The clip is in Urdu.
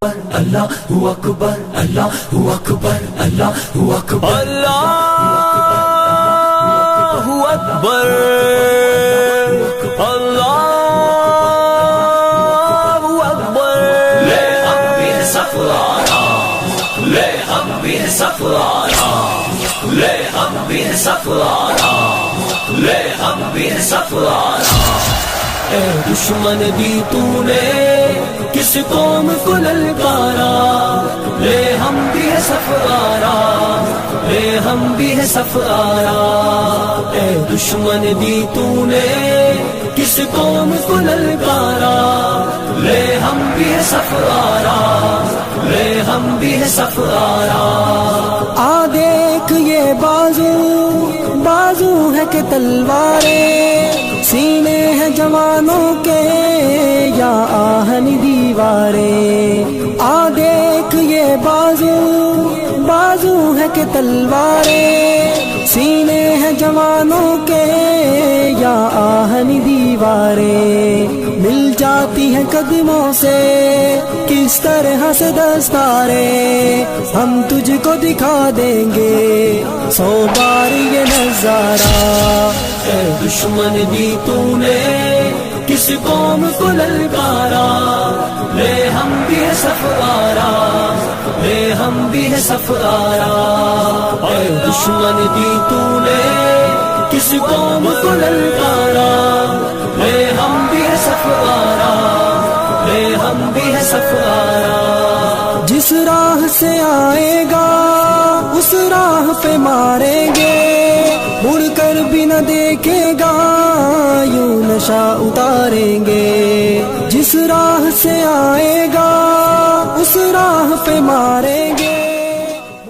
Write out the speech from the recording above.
اللہ اکبر اللہ اکبر اللہ اکبر اللہ اکبر اللہ اکبر لے ہم بھی سفرارا لے ہم بھی سفرارا لے ہم بھی سفرارا لے ہم بھی سفرارا اے دشمن بھی تو نے کس قوم کو للکارا لے ہم بھی ہے سفرارا لے ہم بھی ہے سفرارا اے دشمن بھی تو نے کس قوم کو للکارا لے ہم بھی ہے سفرارا لے ہم بھی ہے سفرارا آ دیکھ یہ بازو بازو ہے کہ تلواریں سینے ہیں جوانوں کے یا آہن دیواریں آ دیکھ یہ بازو بازو ہے کہ تلواریں سینے ہیں جوانوں کے یا آہن دیواریں مل جاتی ہیں قدموں سے کس طرح سے دستاریں ہم تجھ کو دکھا دیں گے 100 بار یہ نظارہ اے دشمن بھی تو نے کس قوم کو للکارا لے ہم بھی ہے سفرارا لے ہم بھی ہے سفرارا اے دشمن بھی تو نے کس قوم کو للکارا لے ہم بھی ہے سفرارا لے ہم بھی ہے سفرارا جس راہ سے آئے گا اس راہ پہ ماریں گے مڑ کر بھی نہ دیکھے گا یوں نشہ اتاریں گے جس راہ سے آئے گا اس راہ پہ ماریں گے